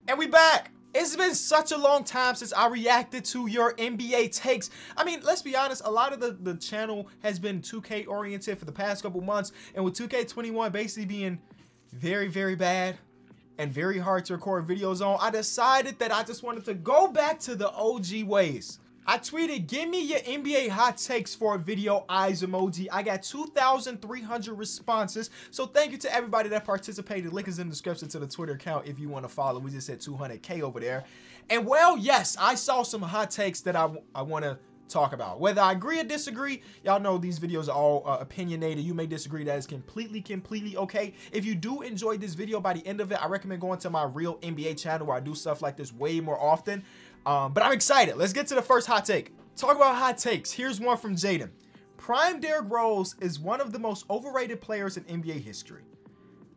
And we back. It's been such a long time since I reacted to your NBA takes. I mean, let's be honest, a lot of the channel has been 2K oriented for the past couple months, and with 2K21 basically being very, very bad and very hard to record videos on, I decided that I just wanted to go back to the OG ways. I tweeted, give me your NBA hot takes for a video, eyes emoji. I got 2,300 responses. So thank you to everybody that participated. Link is in the description to the Twitter account if you want to follow. We just hit 200K over there. And well, yes, I saw some hot takes that I want to talk about. Whether I agree or disagree, y'all know these videos are all opinionated. You may disagree. That is completely okay. If you do enjoy this video, by the end of it, I recommend going to my real NBA channel where I do stuff like this way more often. But I'm excited. Let's get to the first hot take. Talk about hot takes. Here's one from Jaden. Prime Derrick Rose is one of the most overrated players in NBA history.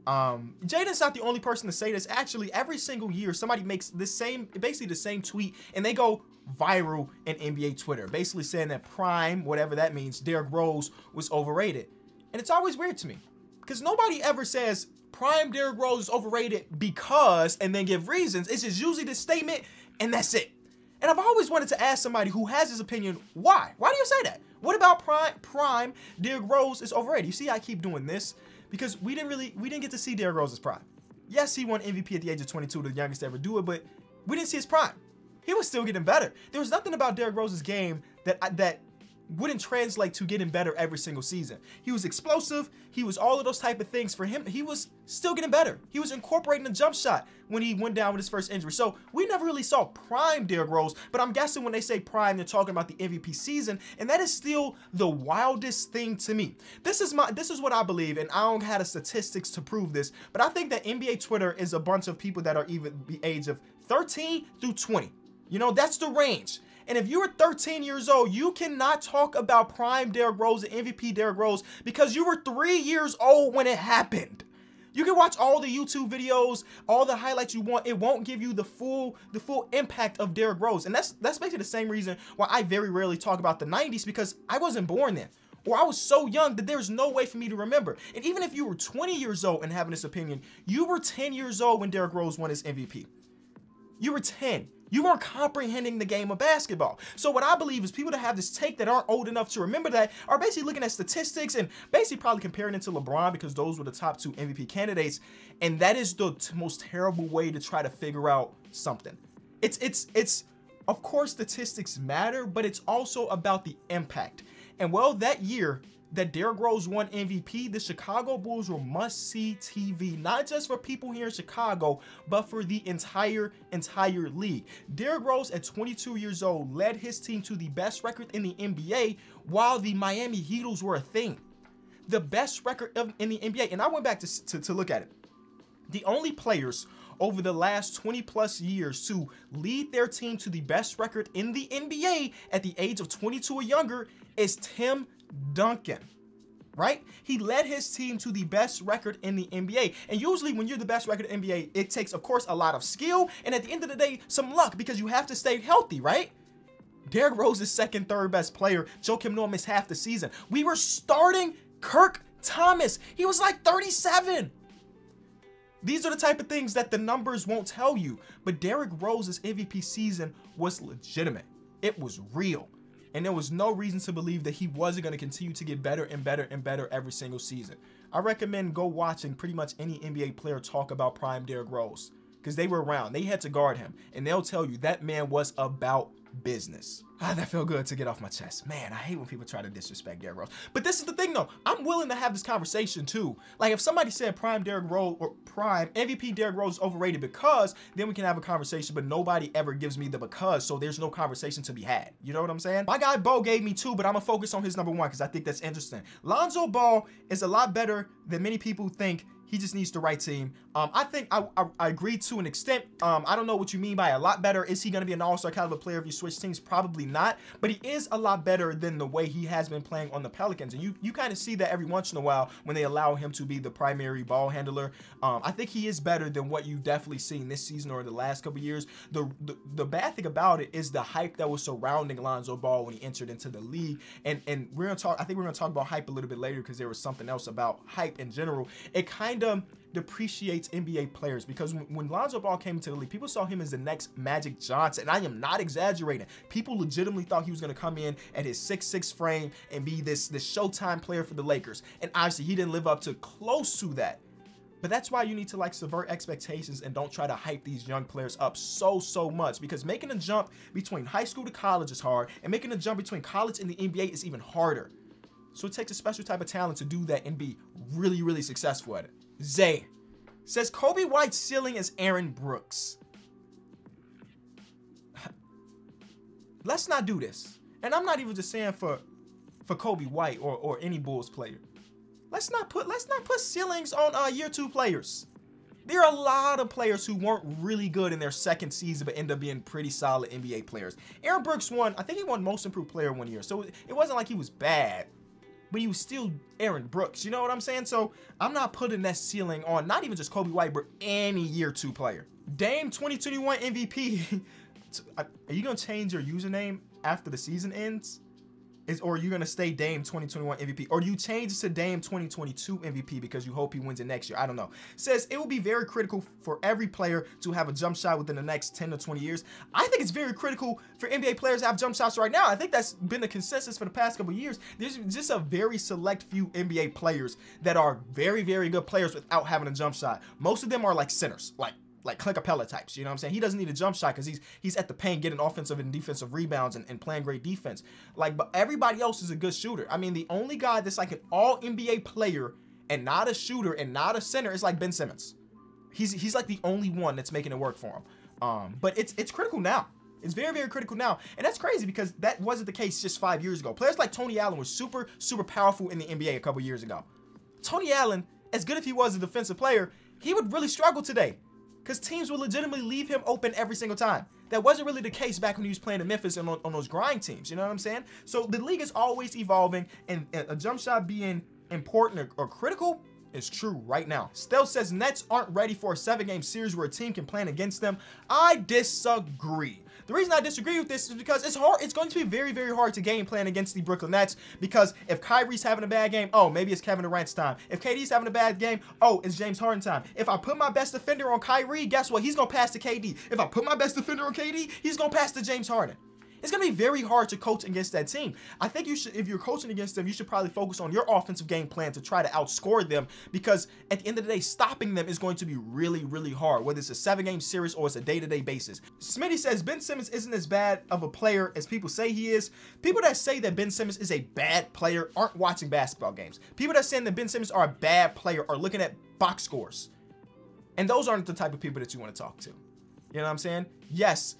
Jaden's not the only person to say this. Actually, every single year, somebody makes basically the same tweet, and they go viral in NBA Twitter, basically saying that Prime, whatever that means, Derrick Rose was overrated. And it's always weird to me because nobody ever says Prime Derrick Rose is overrated because, and then give reasons. It's just usually the statement, and that's it. And I've always wanted to ask somebody who has this opinion, why? Why do you say that? What about Prime Derrick Rose is overrated? You see, I keep doing this because we didn't get to see Derrick Rose's prime. Yes, he won MVP at the age of 22, the youngest to ever do it, but we didn't see his prime. He was still getting better. There was nothing about Derrick Rose's game that wouldn't translate to getting better every single season. He was explosive. He was all of those type of things. For him, he was still getting better. He was incorporating the jump shot when he went down with his first injury. So we never really saw prime Derrick Rose, but I'm guessing when they say prime, they're talking about the MVP season, and that is still the wildest thing to me. This is what I believe, and I don't have the statistics to prove this, but I think that NBA Twitter is a bunch of people that are even the age of 13 through 20. You know, that's the range. And if you were 13 years old, you cannot talk about prime Derrick Rose and MVP Derrick Rose because you were 3 years old when it happened. You can watch all the YouTube videos, all the highlights you want. It won't give you the full impact of Derrick Rose. And that's basically the same reason why I very rarely talk about the 90s, because I wasn't born then. Or I was so young that there's no way for me to remember. And even if you were 20 years old and having this opinion, you were 10 years old when Derrick Rose won his MVP. You were 10. You weren't comprehending the game of basketball. So what I believe is people that have this take that aren't old enough to remember that are basically looking at statistics and basically probably comparing it to LeBron because those were the top 2 MVP candidates. And that is the most terrible way to try to figure out something. It's of course statistics matter, but it's also about the impact. And well, that year that Derrick Rose won MVP, the Chicago Bulls were must-see TV, not just for people here in Chicago, but for the entire league. Derrick Rose, at 22 years old, led his team to the best record in the NBA while the Miami Heatles were a thing. The best record in the NBA. And I went back to look at it. The only players over the last 20+ years to lead their team to the best record in the NBA at the age of 22 or younger is Tim Duncan, right? He led his team to the best record in the NBA. And usually when you're the best record in the NBA, it takes, of course, a lot of skill and at the end of the day, some luck because you have to stay healthy, right? Derrick Rose is second, third best player. Joakim Noah missed half the season. We were starting Kirk Thomas. He was like 37. These are the type of things that the numbers won't tell you. But Derrick Rose's MVP season was legitimate. It was real. And there was no reason to believe that he wasn't going to continue to get better and better and better every single season. I recommend go watching pretty much any NBA player talk about prime Derrick Rose because they were around. They had to guard him. And they'll tell you that man was about business. That felt good to get off my chest. Man, I hate when people try to disrespect Derrick Rose. But this is the thing though. I'm willing to have this conversation too. Like if somebody said prime Derrick Rose or prime MVP Derrick Rose is overrated because, then we can have a conversation, but nobody ever gives me the because, so there's no conversation to be had. You know what I'm saying? My guy Bo gave me 2, but I'm gonna focus on his number 1 because I think that's interesting. Lonzo Ball is a lot better than many people think. He just needs the right team. I think I agree to an extent. I don't know what you mean by a lot better. Is he going to be an all-star caliber player if you switch teams? Probably not. But he is a lot better than the way he has been playing on the Pelicans. And you kind of see that every once in a while when they allow him to be the primary ball handler. I think he is better than what you've definitely seen this season or the last couple years. The bad thing about it is the hype that was surrounding Lonzo Ball when he entered into the league. And we're going to talk, I think we're going to talk about hype a little bit later because there was something else about hype in general. It kind kind of depreciates NBA players, because when Lonzo Ball came into the league, people saw him as the next Magic Johnson. And I am not exaggerating. People legitimately thought he was going to come in at his 6'6" frame and be this Showtime player for the Lakers. And obviously he didn't live up to close to that. But that's why you need to like subvert expectations and don't try to hype these young players up so much, because making a jump between high school to college is hard, and making a jump between college and the NBA is even harder. So it takes a special type of talent to do that and be really successful at it. Zay says Kobe White's ceiling is Aaron Brooks. Let's not do this. And I'm not even just saying for Kobe White or any Bulls player. Let's not put ceilings on year 2 players. There are a lot of players who weren't really good in their second season but end up being pretty solid NBA players. Aaron Brooks I think he won Most Improved Player one year. So it wasn't like he was bad, but he was still Aaron Brooks. You know what I'm saying? So I'm not putting that ceiling on not even just Kobe White, but any year 2 player. Dame 2021 MVP. Are you going to change your username after the season ends? Or are you going to stay Dame 2021 MVP? Or do you change it to Dame 2022 MVP because you hope he wins it next year? I don't know. Says it will be very critical for every player to have a jump shot within the next 10 to 20 years. I think it's very critical for NBA players to have jump shots right now. I think that's been the consensus for the past couple of years. There's just a very select few NBA players that are very good players without having a jump shot. Most of them are like centers, like Clint Capella types, you know what I'm saying? He doesn't need a jump shot because he's at the paint getting offensive and defensive rebounds and playing great defense. But everybody else is a good shooter. I mean, the only guy that's like an all NBA player and not a shooter and not a center is like Ben Simmons. He's like the only one that's making it work for him. But it's critical now. It's very critical now. And that's crazy because that wasn't the case just 5 years ago. Players like Tony Allen were super powerful in the NBA a couple years ago. Tony Allen, as good as he was a defensive player, he would really struggle today, because teams will legitimately leave him open every single time. That wasn't really the case back when he was playing in Memphis and on those grind teams, you know what I'm saying? So the league is always evolving, and a jump shot being important or critical is true right now. Stell says Nets aren't ready for a 7-game series where a team can plan against them. I disagree. The reason I disagree with this is because it's hard. It's going to be very hard to game plan against the Brooklyn Nets, because if Kyrie's having a bad game, oh, maybe it's Kevin Durant's time. If KD's having a bad game, oh, it's James Harden time. If I put my best defender on Kyrie, guess what? He's going to pass to KD. If I put my best defender on KD, he's going to pass to James Harden. It's going to be very hard to coach against that team. I think you should, if you're coaching against them, you should probably focus on your offensive game plan to try to outscore them, because at the end of the day, stopping them is going to be really hard, whether it's a 7-game series or it's a day-to-day basis. Smitty says Ben Simmons isn't as bad of a player as people say he is. People that say that Ben Simmons is a bad player aren't watching basketball games. People that saying that Ben Simmons are a bad player are looking at box scores. And those aren't the type of people that you want to talk to. You know what I'm saying? Yes,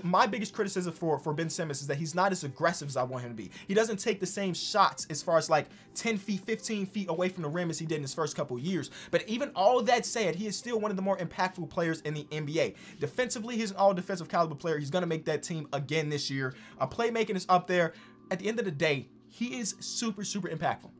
my biggest criticism for Ben Simmons is that he's not as aggressive as I want him to be. He doesn't take the same shots as far as like 10 feet, 15 feet away from the rim as he did in his first couple of years. But even all that said, he is still one of the more impactful players in the NBA. Defensively, he's an all-defensive caliber player. He's going to make that team again this year. Playmaking is up there. At the end of the day, he is super impactful.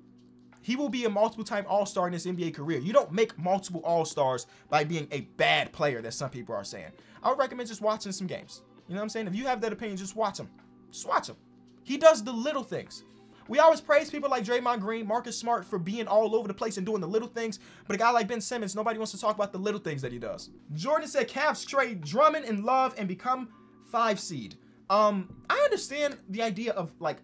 He will be a multiple-time All-Star in his NBA career. You don't make multiple All-Stars by being a bad player, that some people are saying. I would recommend just watching some games. You know what I'm saying? If you have that opinion, just watch him. Just watch him. He does the little things. We always praise people like Draymond Green, Marcus Smart for being all over the place and doing the little things. But a guy like Ben Simmons, nobody wants to talk about the little things that he does. Jordan said Cavs trade Drummond and Love and become 5 seed. I understand the idea of like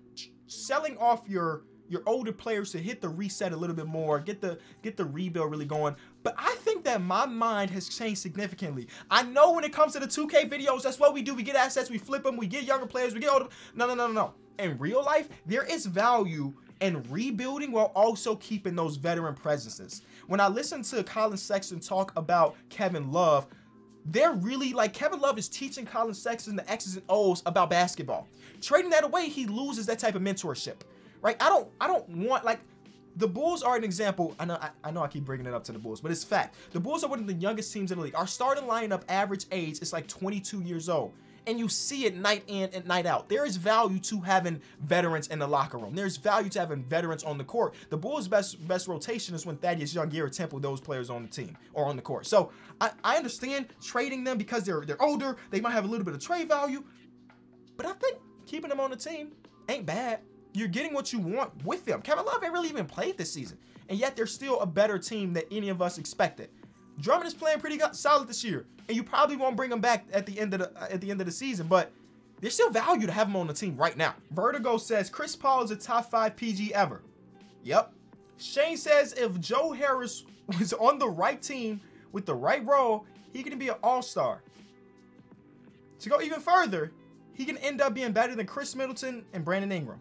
selling off your older players to hit the reset a little bit more, get the rebuild really going. But I think that my mind has changed significantly. I know when it comes to the 2K videos, that's what we do. We get assets, we flip them, we get younger players, we get older. No. In real life, there is value in rebuilding while also keeping those veteran presences. When I listen to Colin Sexton talk about Kevin Love, they're really like, Kevin Love is teaching Colin Sexton the X's and O's about basketball. Trading that away, he loses that type of mentorship. Right? I don't want, like, the Bulls are an example. I know I keep bringing it up to the Bulls, but it's fact. The Bulls are one of the youngest teams in the league. Our starting lineup average age is like 22 years old. And you see it night in and night out. There is value to having veterans in the locker room. There's value to having veterans on the court. The Bulls' best rotation is when Thaddeus Young, Garrett Temple, those players on the team or on the court. So I understand trading them because they're older. They might have a little bit of trade value. But I think keeping them on the team ain't bad. You're getting what you want with them. Kevin Love ain't really even played this season. and yet they're still a better team than any of us expected. Drummond is playing pretty solid this year, and you probably won't bring him back at the end of the season, but there's still value to have him on the team right now. Vertigo says Chris Paul is a top 5 PG ever. Yep. Shane says if Joe Harris was on the right team with the right role, he can be an all-star. To go even further, he can end up being better than Chris Middleton and Brandon Ingram.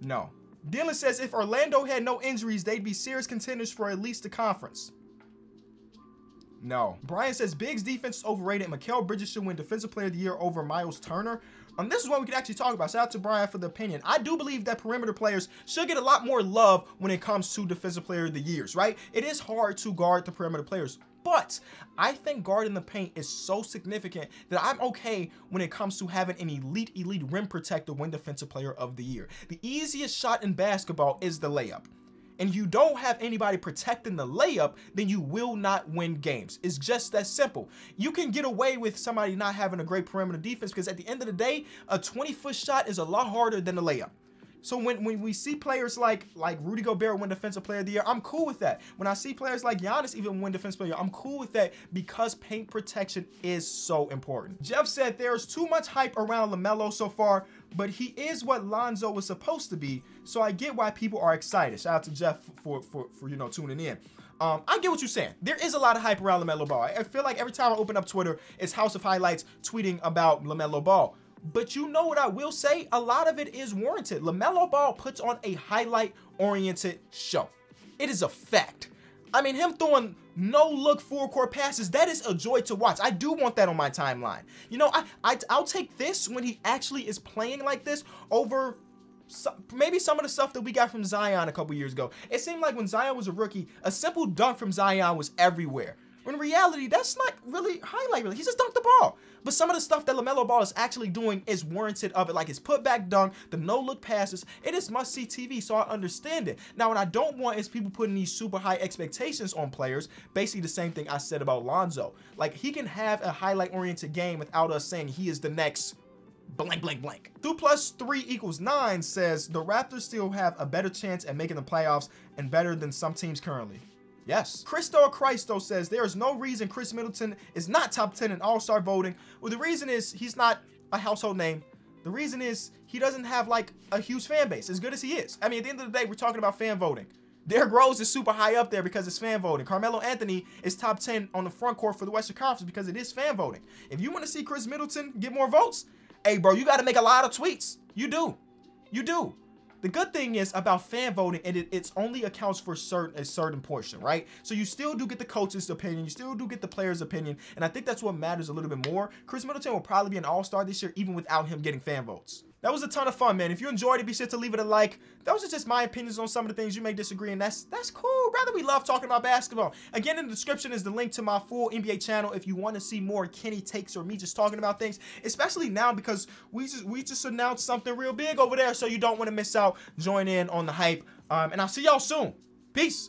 No. Dylan says if Orlando had no injuries, they'd be serious contenders for at least the conference. No. Brian says Biggs' defense is overrated and Mikal Bridges should win Defensive Player of the Year over Miles Turner. This is what we can actually talk about. Shout out to Brian for the opinion. I do believe that perimeter players should get a lot more love when it comes to Defensive Player of the Years, right? It is hard to guard the perimeter players, but I think guarding the paint is so significant that I'm okay when it comes to having an elite rim protector win Defensive Player of the Year. The easiest shot in basketball is the layup. And you don't have anybody protecting the layup, then you will not win games. It's just that simple. You can get away with somebody not having a great perimeter defense because at the end of the day, a 20-foot shot is a lot harder than a layup. So when we see players like Rudy Gobert win Defensive Player of the Year, I'm cool with that. When I see players like Giannis even win Defensive Player of the Year, I'm cool with that because paint protection is so important. Jeff said there's too much hype around Lamelo so far, but he is what Lonzo was supposed to be, so I get why people are excited. Shout out to Jeff for you know, tuning in. I get what you're saying. There is a lot of hype around Lamelo Ball. I feel like every time I open up Twitter, it's House of Highlights tweeting about Lamelo Ball. But you know what I will say? A lot of it is warranted. Lamelo Ball puts on a highlight-oriented show. It is a fact. I mean, him throwing no-look full-court passes, that is a joy to watch. I do want that on my timeline. You know, I'll take this when he actually is playing like this over maybe some of the stuff that we got from Zion a couple years ago. It seemed like when Zion was a rookie, a simple dunk from Zion was everywhere. When in reality, that's not really highlight reel. He just dunked the ball. But some of the stuff that Lamelo Ball is actually doing is warranted of it, like his putback dunk, the no-look passes. It is must-see TV, so I understand it. Now, what I don't want is people putting these super high expectations on players. Basically, the same thing I said about Lonzo. Like, he can have a highlight-oriented game without us saying he is the next blank, blank, blank. 2 + 3 = 9 says the Raptors still have a better chance at making the playoffs and better than some teams currently. Yes. Christo says there is no reason Chris Middleton is not top 10 in all-star voting. Well, the reason is he's not a household name. The reason is he doesn't have like a huge fan base, as good as he is. I mean, at the end of the day, we're talking about fan voting. Derrick Rose is super high up there because it's fan voting. Carmelo Anthony is top 10 on the front court for the Western Conference because it is fan voting. If you want to see Chris Middleton get more votes, hey, bro, you got to make a lot of tweets. You do. You do. The good thing is about fan voting, it only accounts for a certain portion, right? So you still do get the coach's opinion, you still do get the player's opinion, and I think that's what matters a little bit more. Chris Middleton will probably be an all-star this year, even without him getting fan votes. That was a ton of fun, man. If you enjoyed it, be sure to leave it a like. Those are just my opinions on some of the things. You may disagree, and that's cool. Rather, we love talking about basketball. Again, in the description is the link to my full NBA channel if you want to see more Kenny takes or me just talking about things, especially now because we just announced something real big over there, so you don't want to miss out. Join in on the hype, and I'll see y'all soon. Peace.